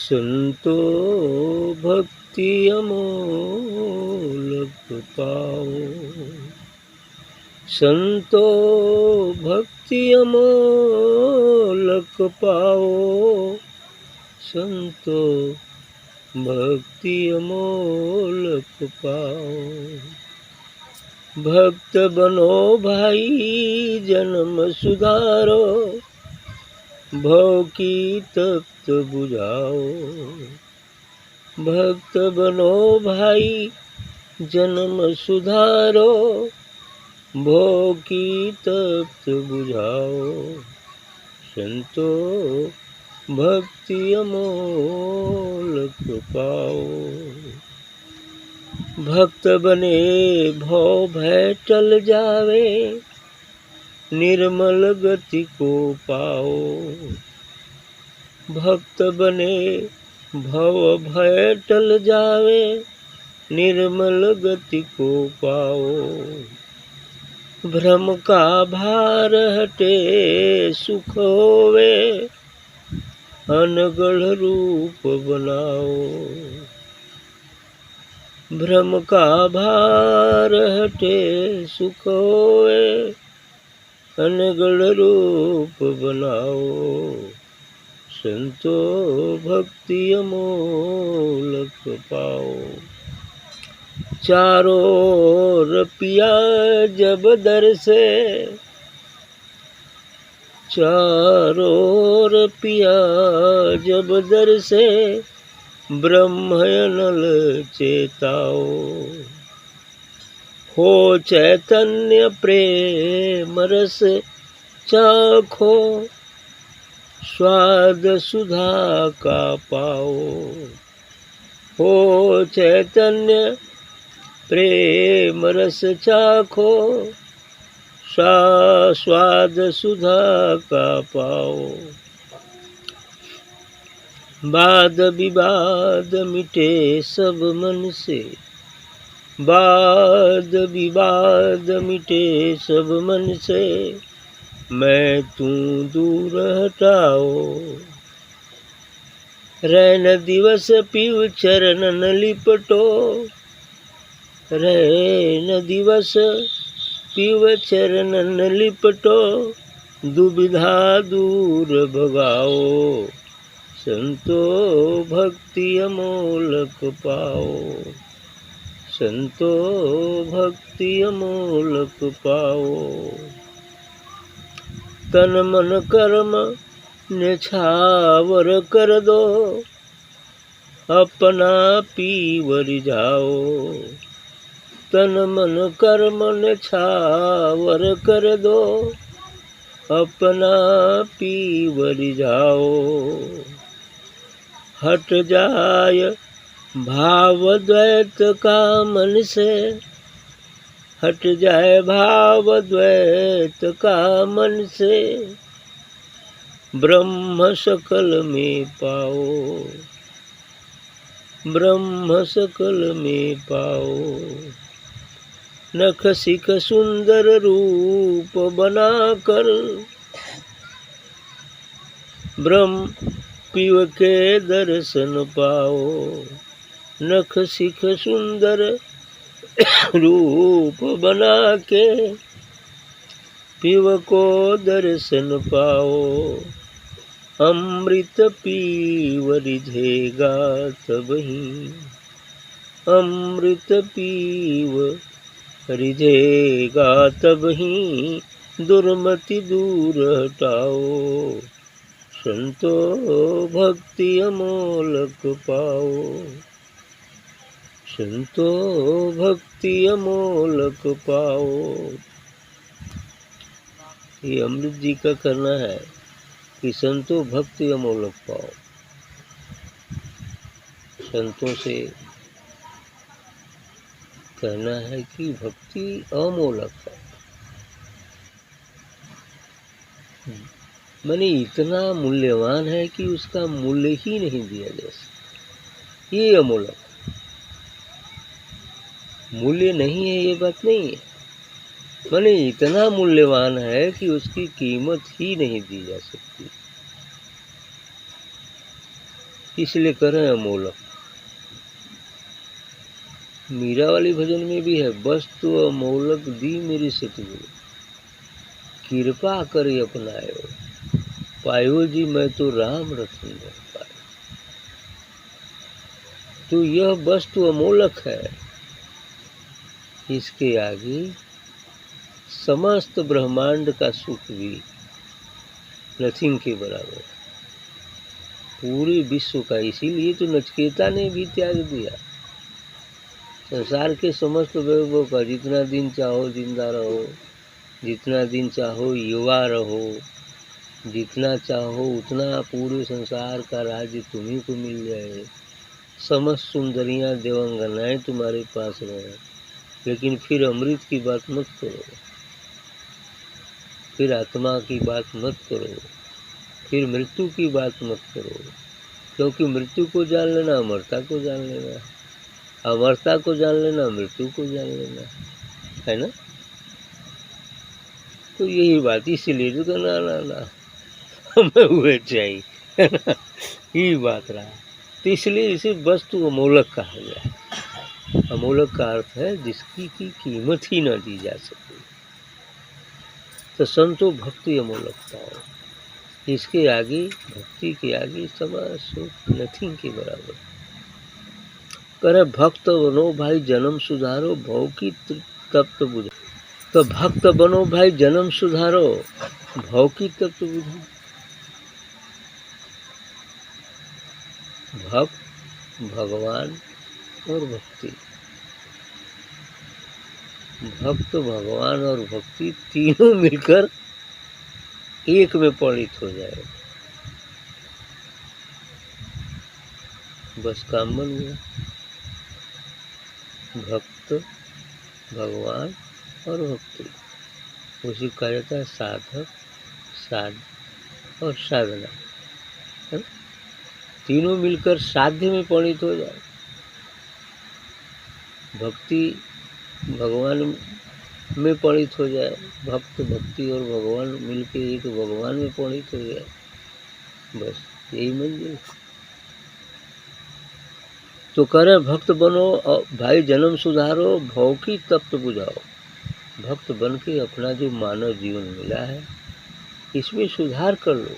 संतो भक्ति अमोलक पाओ, संतो भक्ति अमोलक पाओ, संतो भक्ति अमोलक पाओ। भक्त बनो भाई जन्म सुधारो, भव की तप्त बुझाओ। भक्त बनो भाई जन्म सुधारो, भव की तप्त बुझाओ। संतो भक्ति अमोलक पाओ। भक्त बने भव भय टल जावे, निर्मल गति को पाओ। भक्त बने भव भय टल जावे, निर्मल गति को पाओ। भ्रम का भार हटे सुख होवे, अनगढ़ रूप बनाओ। भ्रम का भार हटे सुख होवे, अनगढ़ रूप बनाओ। संतो भक्ति अमोलक पाओ। चारों ओर पिया जब दर से, चारों ओर पिया जब दर से, ब्रह्म अनल चेताओ। हो चैतन्य प्रेम रस चाखो, स्वाद सुधा का पाओ। हो चैतन्य प्रेम रस चाखो, स्वाद सुधा का पाओ। वाद विवाद मिटे सब मन से, वाद विवाद मिटे सब मन से, मैं तू दूर हटाओ। रैन दिवस पीव चरण न लिपटो, रैन दिवस पीव चरण न लिपटो, दुविधा दूर भगाओ। संतो भक्ति अमोलक पाओ, संतो भक्ति अमोलक पाओ। तन मन कर्म न्यछावर कर दो, अपना पीवर जाओ। तन मन कर्म न्यछावर कर दो, अपना पीवर जाओ। हट जाय भाव द्वैत का मन से, हट जाए भाव द्वैत का मन से, ब्रह्म सकल में पाओ। ब्रह्म सकल में पाओ। नख सिख सुंदर रूप बनाकर, ब्रह्म पिव के दर्शन पाओ। नख सिख सुंदर रूप बना के, पिव को दर्शन पाओ। अमृत पीव रिझेगा तबही, अमृत पीव रिझेगा तबही, दुर्मति दूर हटाओ। संतो भक्ति अमोलक पाओ, संतो भक्ति अमोलक पाओ। ये अमृत जी का करना है कि संतो भक्ति अमोलक पाओ। संतों से कहना है कि भक्ति अमोलक है, माने इतना मूल्यवान है कि उसका मूल्य ही नहीं दिया जा सकता। ये अमोलक, मूल्य नहीं है ये बात नहीं है, माने इतना मूल्यवान है कि उसकी कीमत ही नहीं दी जा सकती। इसलिए कर रहे हैं अमोलक। मीरा वाली भजन में भी है, वस्तु अमोलक दी मेरी सतगुरु, कृपा करे अपनायो, पायो जी मैं तो राम रतन पायो। तो यह वस्तु अमोलक है, इसके आगे समस्त ब्रह्मांड का सुख भी नथिंग के बराबर, पूरे विश्व का। इसीलिए तो नचिकेता ने भी त्याग दिया संसार के समस्त वैभव का। जितना दिन चाहो जिंदा रहो, जितना दिन चाहो युवा रहो, जितना चाहो उतना पूरे संसार का राज्य तुम्ही को मिल जाए, समस्त सुंदरियां देवंगनाएं तुम्हारे पास रहे, लेकिन फिर अमृत की बात मत करो, फिर आत्मा की बात मत करो, फिर मृत्यु की बात मत करो। क्योंकि मृत्यु को जान लेना अमरता को जान लेना, अमरता को जान लेना मृत्यु को जान लेना है ना। तो यही बात, इसीलिए तो ना ना ना हमें हुए चाहिए, है ना, यही बात रहा। तो इसलिए इसे वस्तु अमोलक कहा गया है। अमोलक का अर्थ है जिसकी की कीमत ही ना दी जा सके। तो संतो भक्ति अमोलकता है, इसके आगे, भक्ति के आगे समाज सुख नथिंग के बराबर। करे भक्त बनो भाई जन्म सुधारो, भव की तप्त बुझो। तो भक्त बनो भाई जन्म सुधारो, भव की तप्त बुझो। भक्त, भगवान और भक्ति, भक्त भगवान और भक्ति तीनों मिलकर एक में परिणित हो जाए, बस काम बन गया। भक्त, भगवान और भक्ति, उसी कहा जाता है साधक, साध और साधना, है? तीनों मिलकर साध्य में परिणित हो जाए। भक्ति भगवान में परिणित हो जाए, भक्त भक्ति और भगवान मिलके एक भगवान में परिणित हो जाए, बस यही मंजिल। तो करे भक्त बनो भाई जन्म सुधारो, भव की तप्त बुझाओ। भक्त बन के अपना जो मानव जीवन मिला है इसमें सुधार कर लो,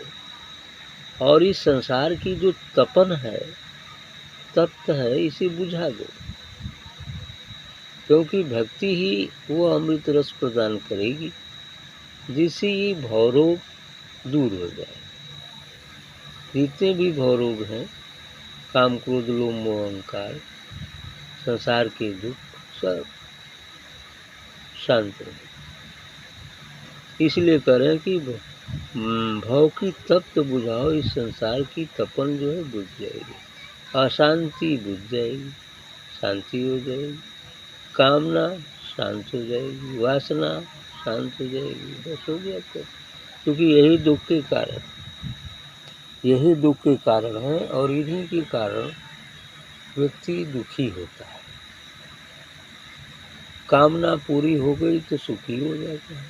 और इस संसार की जो तपन है, तप्त है, इसे बुझा दो। क्योंकि भक्ति ही वो अमृत रस प्रदान करेगी जिससे ये भवरोग दूर हो जाए। जितने भी भवरोग हैं, काम क्रोध लोभ मोह अहंकार, संसार के दुख, सब शांत रहे। इसलिए करें कि भव की तप्त बुझाओ, इस संसार की तपन जो है बुझ जाएगी, अशांति बुझ जाएगी, शांति हो जाएगी, कामना शांत हो जाएगी, वासना शांत हो जाएगी, बस हो गया। तो क्योंकि यही दुख के कारण, यही दुख के कारण है, और इन्हीं के कारण व्यक्ति दुखी होता है। कामना पूरी हो गई तो सुखी हो जाता है,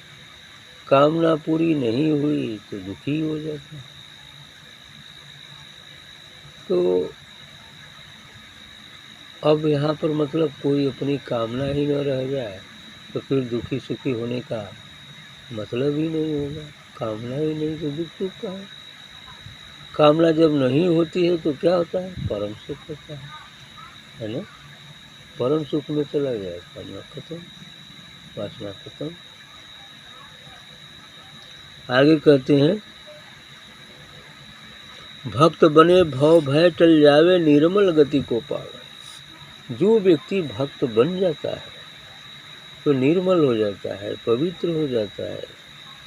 कामना पूरी नहीं हुई तो दुखी हो जाता है। तो अब यहाँ पर मतलब कोई अपनी कामना ही न रह जाए तो फिर दुखी सुखी होने का मतलब ही नहीं होगा। कामना ही नहीं तो दुख सुख का है। कामना जब नहीं होती है तो क्या होता है, परम सुख होता है ना। परम सुख में चला गया, कामना खत्म, वासना खत्म। आगे कहते हैं, भक्त बने भव भय टल जावे, निर्मल गति को पावे। जो व्यक्ति भक्त बन जाता है तो निर्मल हो जाता है, पवित्र हो जाता है,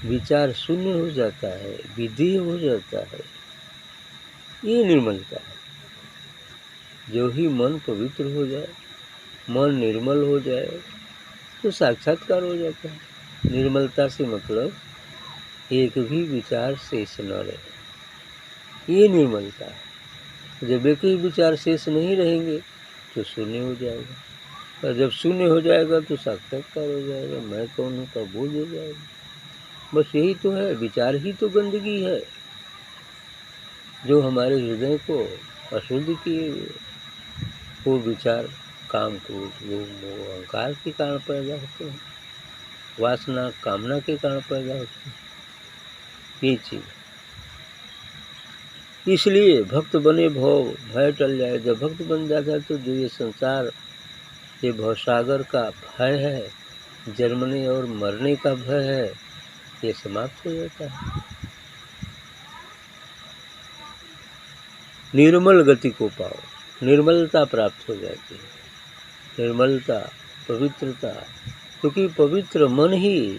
विचार शून्य हो जाता है, विधेय हो जाता है। ये निर्मलता है। जो ही मन पवित्र हो जाए, मन निर्मल हो जाए तो साक्षात्कार हो जाता है। निर्मलता से मतलब एक भी विचार शेष न रहे, ये निर्मलता है। जब एक ही विचार शेष नहीं रहेंगे तो शून्य हो जाएगा, और जब शून्य हो जाएगा तो साक्षात्कार हो जाएगा। मैं कौन हूँ का बोझ हो जाएगा। बस यही तो है, विचार ही तो गंदगी है जो हमारे हृदय को अशुद्ध किए हुए वो विचार काम क्रोध लोभ मोह अहंकार के कारण पैदा होते हैं, वासना कामना के कारण पैदा होते हैं ये चीज। इसलिए भक्त बने भव भय टल जाए। जब भक्त बन जाता है तो जो ये संसार ये भवसागर का भय है, जन्मने और मरने का भय है, ये समाप्त हो जाता है। निर्मल गति को पाओ, निर्मलता प्राप्त हो जाती है। निर्मलता, पवित्रता, क्योंकि पवित्र मन ही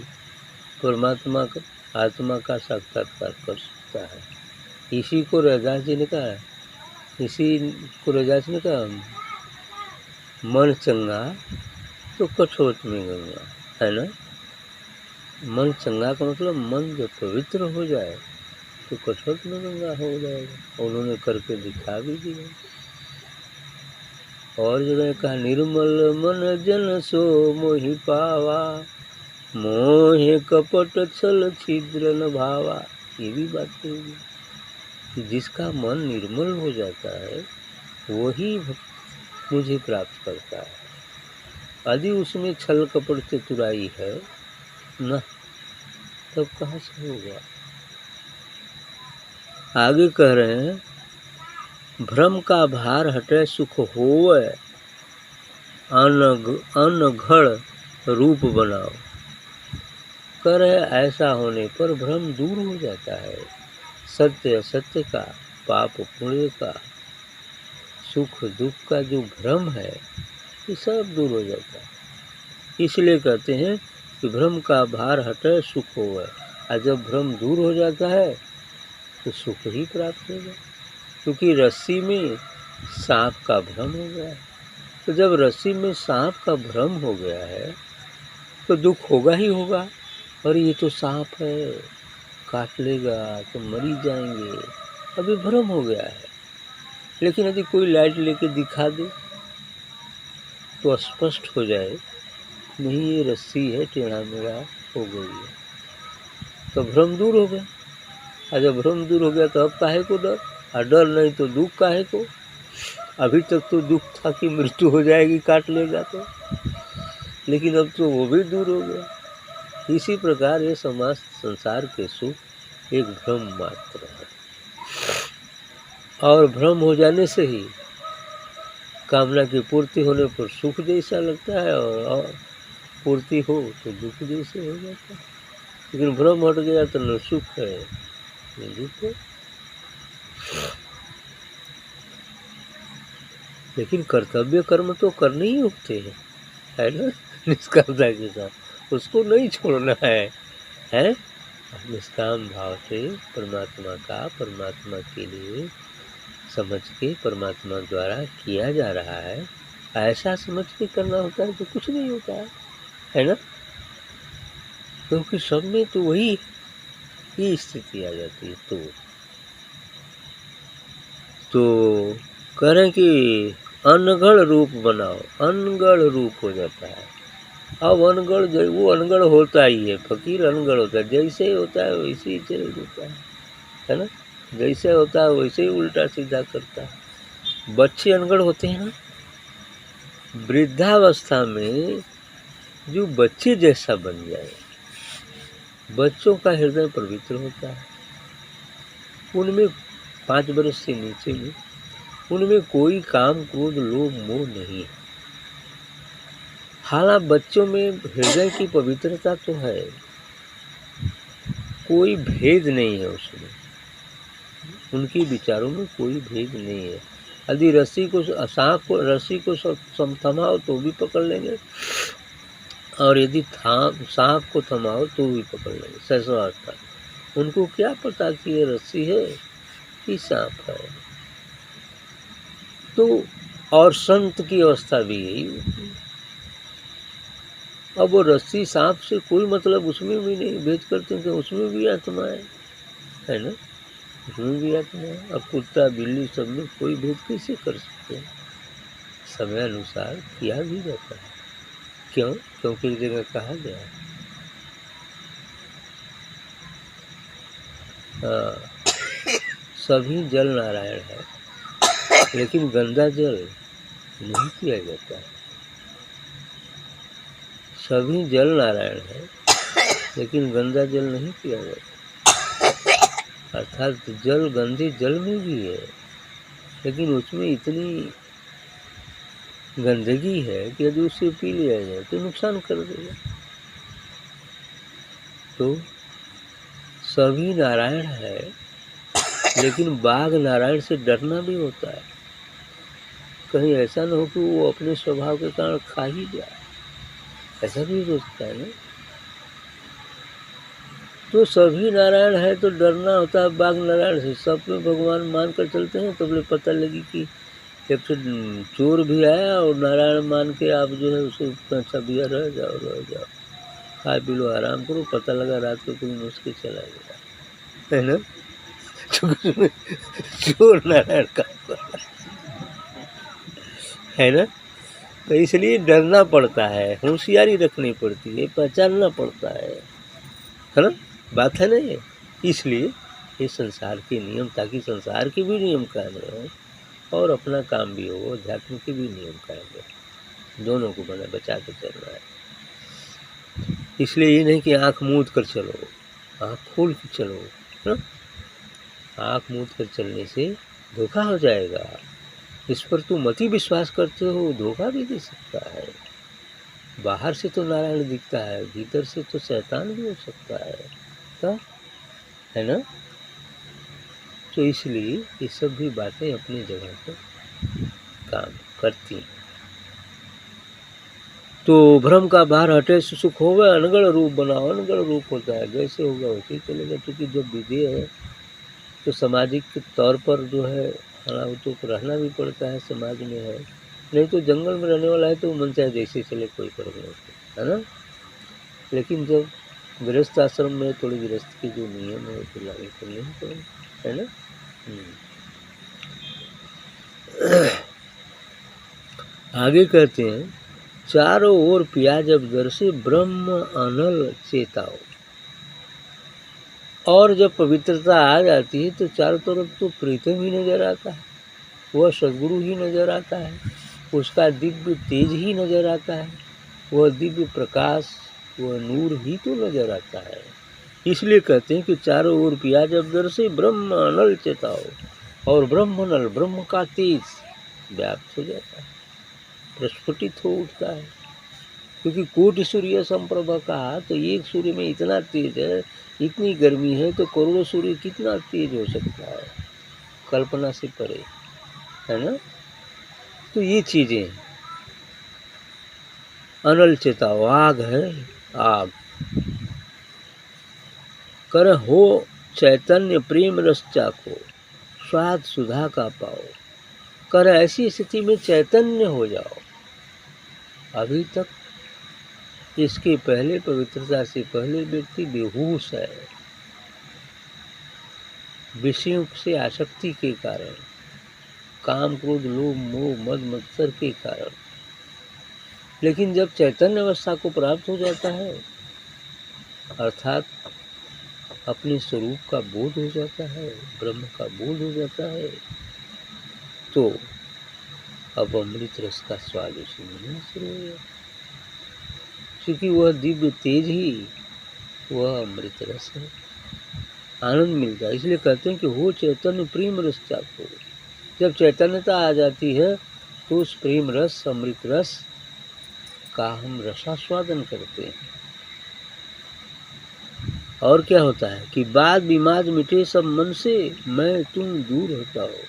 परमात्मा का आत्मा का साक्षात्कार कर सकता है। इसी को रैदास जी ने कहा, मन चंगा तो कठोर में गंगा, है ना। मन चंगा का मतलब मन जब पवित्र हो जाए तो कठोर में गंगा हो जाएगा। उन्होंने करके दिखा भी दिया। और जगह कहा निर्मल मन जन सो मोहि पावा, मोहे कपट छल छिद्र न भावा। ये भी बात कही कि जिसका मन निर्मल हो जाता है वही मुझे प्राप्त करता है। यदि उसमें छल कपट चतुराई है न, तब कहाँ से होगा। आगे कह रहे हैं भ्रम का भार हटे सुख होवे, अनघड़ रूप बनाओ। कह रहे ऐसा होने पर भ्रम दूर हो जाता है। सत्य असत्य का, पाप पुण्य का, सुख दुख का जो भ्रम है ये सब दूर हो जाता है। इसलिए कहते हैं कि भ्रम का भार हटे सुख होवे। और जब भ्रम दूर हो जाता है तो सुख ही प्राप्त होगा। क्योंकि रस्सी में सांप का भ्रम हो गया है। तो जब रस्सी में सांप का भ्रम हो गया है तो दुख होगा ही होगा। और ये तो सांप है, काट लेगा तो मरी जाएंगे, अभी भ्रम हो गया है। लेकिन यदि कोई लाइट लेके दिखा दे तो स्पष्ट हो जाए नहीं ये रस्सी है, टेढ़ा मेढ़ा हो गई है, तो भ्रम दूर हो गया। और जब भ्रम दूर हो गया तो अब काहे को डर, और डर नहीं तो दुख काहे को। अभी तक तो दुख था कि मृत्यु हो जाएगी काट लेगा तो, लेकिन अब तो वो भी दूर हो गया। इसी प्रकार ये समाज संसार के सुख एक भ्रम मात्र है। और भ्रम हो जाने से ही कामना की पूर्ति होने पर सुख जैसा लगता है, और पूर्ति हो तो दुख जैसे हो जाता है। लेकिन भ्रम हट गया तो न सुख है न दुख है। लेकिन कर्तव्य कर्म तो करने ही होते हैं, है ना, निष्कामता के साथ। उसको नहीं छोड़ना है? निष्काम भाव से परमात्मा के लिए समझ के परमात्मा द्वारा किया जा रहा है, ऐसा समझ के करना होता है तो कुछ नहीं होता है ना। क्योंकि सब में तो वही ये स्थिति आ जाती है। तो कह रहे कि अनगढ़ रूप बनाओ, अनगढ़ रूप हो जाता है। अब अनगढ़ वो अनगढ़ होता ही है, फकीर अनगढ़ होता है। जैसे होता है वैसे ही चल देता है ना। जैसे होता है वैसे ही उल्टा सीधा करता है। बच्चे अनगढ़ होते हैं ना, वृद्धावस्था में जो बच्चे जैसा बन जाए, बच्चों का हृदय पवित्र होता है। उनमें 5 वर्ष से नीचे में उनमें कोई काम क्रोध लोभ मोह नहीं है। हालांकि बच्चों में हृदय की पवित्रता तो है, कोई भेद नहीं है उसमें, उनके विचारों में कोई भेद नहीं है। यदि रस्सी को थमाओ तो भी पकड़ लेंगे, और यदि सांप को थमाओ तो भी पकड़ लेंगे। सहसा उनको क्या पता कि ये रस्सी है कि सांप है। तो और संत की अवस्था भी यही होती है। अब वो रस्सी सांप से कोई मतलब उसमें भी नहीं, भेद करते हैं उसमें भी आत्मा है ना, उसमें भी आत्मा है। अब कुत्ता बिल्ली सब में कोई भेद कैसे कर सकते हैं। समय अनुसार किया भी जाता है। क्यों? क्योंकि एक जगह कहा गया है सभी जल नारायण है, लेकिन गंदा जल नहीं पिया जाता है। सभी जल नारायण है, लेकिन गंदा जल नहीं पिया जाता। अर्थात जल गंदे जल में भी है, लेकिन उसमें इतनी गंदगी है कि यदि उसे पी लिया जाए तो नुकसान कर देगा। तो सभी नारायण है, लेकिन बाघ नारायण से डरना भी होता है। कहीं ऐसा न हो कि वो अपने स्वभाव के कारण खा ही जाए, ऐसा भी हो सकता है ना। तो सभी नारायण है तो डरना होता है बाघ नारायण से। सब में भगवान मान कर चलते हैं, तब पता लगी कि एक तो चोर भी आया और नारायण मान के आप जो है उसे अच्छा भैया रह जाओ, खा पी लो, आराम करो। पता लगा रात को कोई मुश्किल चला गया, है ना। चोर नारायण का है ना। तो इसलिए डरना पड़ता है, होशियारी रखनी पड़ती है, पहचानना पड़ता है ना। बात है ना ये। इसलिए ये संसार के नियम, ताकि संसार के भी नियम कायम रहे और अपना काम भी हो, अध्यात्म के भी नियम कायम रहे, दोनों को बचा के चलना है। इसलिए ये नहीं कि आँख मूंद कर चलो, आँख खोल के चलो ना। आँख मूंद कर चलने से धोखा हो जाएगा। इस पर तुम अति विश्वास करते हो, धोखा भी दे सकता है। बाहर से तो नारायण दिखता है, भीतर से तो शैतान भी हो सकता है, तो है ना। तो इसलिए ये सब भी बातें अपनी जगह पर काम करती हैं। तो भ्रम का भार हटे से सुख होगा, अनगढ़ रूप बनाओ। अनगढ़ रूप होता है, जैसे होगा वैसे ही चलेगा। क्योंकि जब विधि है तो सामाजिक तौर पर जो है अनाहुतों को रहना भी पड़ता है, समाज में है। नहीं तो जंगल में रहने वाला है तो मन चाहे जैसे चले, कोई फर्क नहीं पड़ता, है ना। लेकिन जब गृहस्थ आश्रम में थोड़ी गृहस्थ के जो नियम है तो लागू करने ही पड़ेंगे, है ना। आगे कहते हैं, चारों ओर पिया जब दर्शे ब्रह्म अनल चेताओ। और जब पवित्रता आ जाती है तो चारों तरफ तो प्रीतम ही नजर आता है, वह सद्गुरु ही नजर आता है, उसका दिव्य तेज ही नजर आता है, वह दिव्य प्रकाश, वह नूर ही तो नजर आता है। इसलिए कहते हैं कि चारों ओर पिया जब दर्शे ब्रह्म अनल चेताओ। और ब्रह्म अनल, ब्रह्म का तेज व्याप्त हो जाता है, प्रस्फुटित हो उठता है। क्योंकि कोटि सूर्य संप्रभा कहा तो एक सूर्य में इतना तेज है, इतनी गर्मी है, तो करोड़ों सूर्य कितना तेज हो सकता है, कल्पना से परे, है ना। तो ये चीजें अनल चेताओ, आग है, आग कर हो चैतन्य प्रेम रस चाखो, स्वाद सुधा का पाओ। कर ऐसी स्थिति में चैतन्य हो जाओ। अभी तक इसके पहले, पवित्रता से पहले व्यक्ति बेहोश है, विषयों से आसक्ति के कारण, काम क्रोध लोभ मोह मद मत्सर के कारण। लेकिन जब चैतन्य अवस्था को प्राप्त हो जाता है, अर्थात अपने स्वरूप का बोध हो जाता है, ब्रह्म का बोध हो जाता है, तो अब अमृत रस का स्वाद उसे मिलना शुरू हो जाता है। क्योंकि वह दिव्य तेज ही वह अमृत रस है, आनंद मिलता है। इसलिए कहते हैं कि हो चैतन्य प्रेम रस चाखो। जब चैतन्यता आ जाती है तो उस प्रेम रस, अमृत रस का हम रसास्वादन करते हैं। और क्या होता है कि वाद विवाद मिटे सब मन से, मैं तुम दूर होता हो।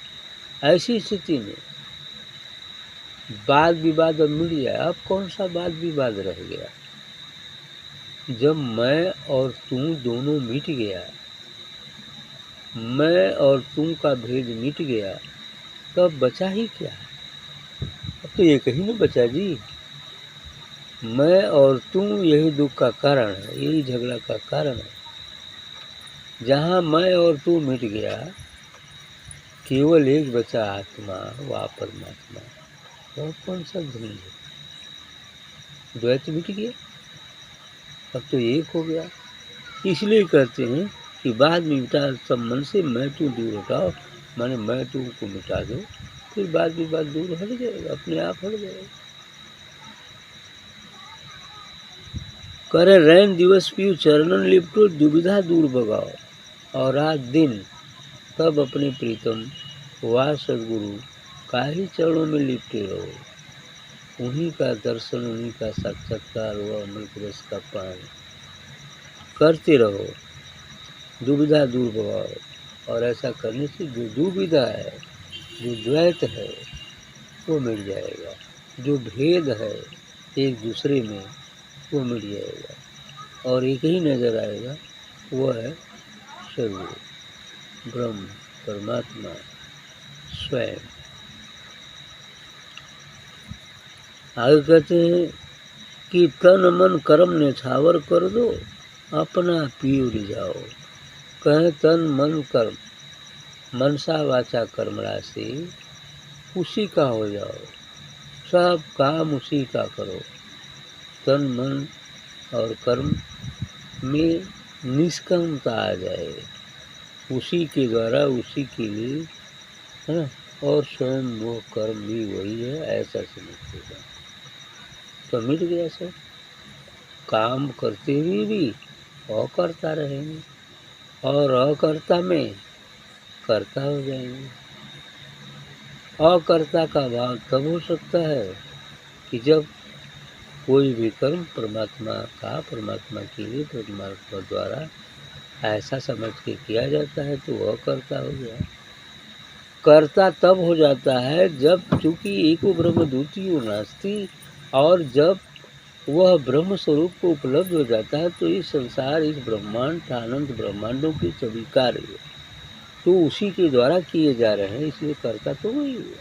ऐसी स्थिति में वाद विवाद अब मिट जाए। अब कौन सा वाद विवाद रह गया? जब मैं और तू दोनों मिट गया, मैं और तुम का भेद मिट गया, तब बचा ही क्या? अब तो एक ही न बचा जी। मैं और तुम यही दुख का कारण है, यही झगड़ा का कारण है। जहाँ मैं और तू मिट गया, केवल एक बचा आत्मा, वह परमात्मा। और कौन सा ध्रुव है? द्वैत मिट गया, अब तो एक हो गया। इसलिए कहते हैं कि बाद में मिटा सब मन से, मैं तू दूर हटाओ, माने मैं तू को मिटा दो, फिर बाद विवाद दूर हट जाएगा, अपने आप हट जाएगा। करे रैन दिवस पीऊ चरणन लिपटो, दुविधा दूर भगाओ, और रात दिन तब अपने प्रीतम वाह सदगुरु का ही चरणों में लिपटे रहो। उन्हीं का दर्शन, उन्हीं का साक्षात्कार व अमृत रस का पान करते रहो, दुविधा दूर भगाओ। और ऐसा करने से जो दुविधा है, जो द्वैत है, वो मिट जाएगा। जो भेद है एक दूसरे में, वो मिट जाएगा और एक ही नजर आएगा, वो है सदगुरु, ब्रह्म, परमात्मा स्वयं। आगे कहते हैं कि तन मन कर्म न्यौछावर कर दो, अपना पीऊ रिझाओ। कहें तन मन कर्म, मनसा वाचा कर्म राशि उसी का हो जाओ, सब काम उसी का करो। तन मन और कर्म में निष्कामता आ जाए, उसी के द्वारा, उसी के लिए, है ना। और स्वयं वो कर्म भी वही है, ऐसा समझेगा तो मिट गया सब। काम करते हुए भी अकर्ता रहेंगे और अकर्ता में कर्ता हो जाएंगे। अकर्ता का भाव तब हो सकता है कि जब कोई भी कर्म परमात्मा का, परमात्मा के लिए, परमात्मा द्वारा ऐसा समझ के किया जाता है तो वह कर्ता हो गया। कर्ता तब हो जाता है जब, चूंकि एको ब्रह्म द्वितीयो नास्ति, और जब वह ब्रह्म स्वरूप को उपलब्ध हो जाता है तो इस संसार, इस ब्रह्मांड, अनंत ब्रह्मांडों के सभी कार्य तो उसी के द्वारा किए जा रहे हैं, इसलिए कर्ता तो वही हुआ,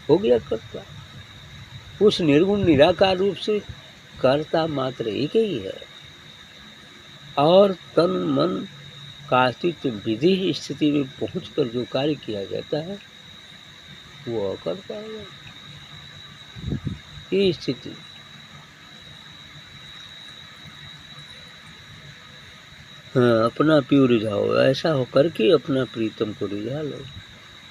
हो गया कर्ता। उस निर्गुण निराकार रूप से कर्ता मात्र एक ही है। और तन मन का अस्तित्व विधि स्थिति में पहुंचकर जो कार्य किया जाता है वो अकर्ता है। ये स्थिति अपना पीऊ रिझाओ, ऐसा होकर के अपना प्रीतम को रिझा लो।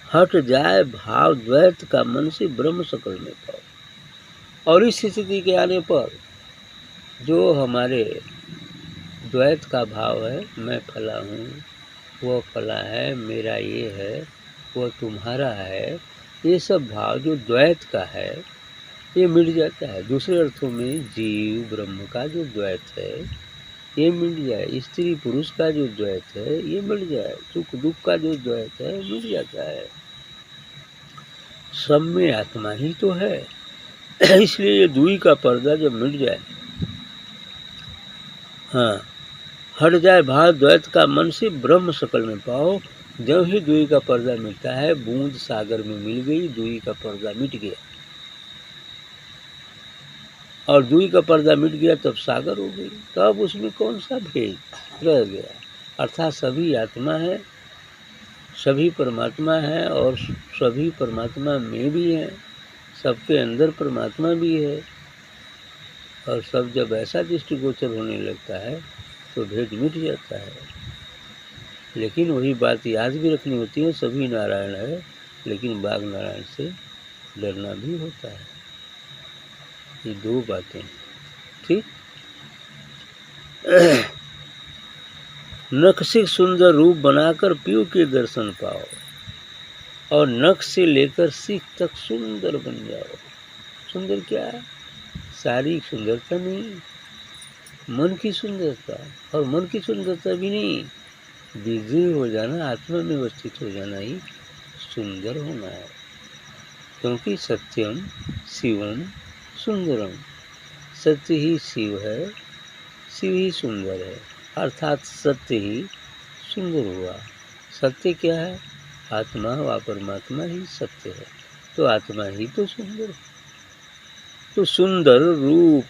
हट जाए भाव द्वैत का, मन से ब्रह्म सकल में पाओ। और इस स्थिति के आने पर जो हमारे द्वैत का भाव है, मैं फला हूँ, वो फला है, मेरा ये है, वो तुम्हारा है, ये सब भाव जो द्वैत का है ये मिट जाता है। दूसरे अर्थों में जीव ब्रह्म का जो द्वैत है ये मिट जाए, स्त्री पुरुष का जो द्वैत है ये मिट जाए, सुख दुख का जो द्वैत है मिट जाता है। सब में आत्मा ही तो है, इसलिए ये दुई का पर्दा जब मिट जाए, हाँ, हट जाए भाव द्वैत का, मन से ब्रह्म सकल में पाओ। जब ही दुई का पर्दा मिटता है, बूंद सागर में मिल गई, दुई का पर्दा मिट गया, और दुई का पर्दा मिट गया तब सागर हो गई, तब उसमें कौन सा भेद रह गया। अर्थात सभी आत्मा है, सभी परमात्मा है, और सभी परमात्मा में भी है, सबके अंदर परमात्मा भी है। और सब जब ऐसा दृष्टिगोचर होने लगता है तो भेद मिट जाता है। लेकिन वही बात याद भी रखनी होती है, सभी नारायण है, लेकिन बाघ नारायण से डरना भी होता है। ये दो बातें, ठीक। नख से सुंदर रूप बनाकर पीऊ के दर्शन पाओ, और नख से लेकर सीख तक सुंदर बन जाओ। सुंदर क्या है? शारीरिक सुंदरता नहीं, मन की सुंदरता। और मन की सुंदरता भी नहीं, विजय हो जाना, आत्मा में अवस्थित हो जाना ही सुंदर होना है। क्योंकि सत्यम शिवम सुंदरम, सत्य ही शिव है, शिव ही सुंदर है, अर्थात सत्य ही सुंदर हुआ। सत्य क्या है? आत्मा व परमात्मा ही सत्य है, तो आत्मा ही तो सुंदर है। तो सुंदर रूप,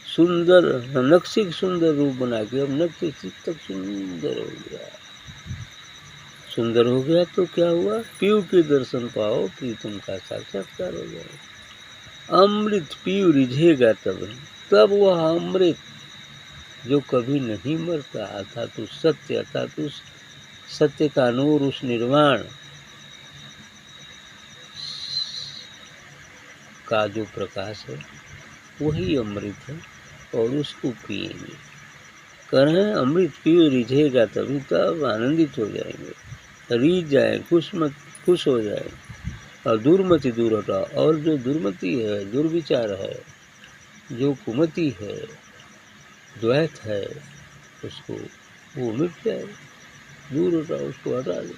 सुंदर नख से सुंदर रूप बना के अब नख से सिर तक सुंदर हो गया। सुंदर हो गया तो क्या हुआ? पीऊ के दर्शन पाओ, प्रीतम का साक्षात्कार हो गया। अमृत पीऊ रिझेगा तब वह अमृत जो कभी नहीं मरता, अर्थात उस सत्य, अर्थात उस सत्य का नूर, उस निर्वाण का जो प्रकाश है वही अमृत है और उसको पिएंगे। कहें अमृत पियो रिझेगा तभी, तब आनंदित हो जाएंगे, रीझ जाए, खुश हो जाए। और दुर्मति दूर हटाओ, और जो दुर्मति है, दुर्विचार है, जो कुमति है, द्वैत है, उसको वो मिट जाए, दूर हटाओ, उसको हटा दो।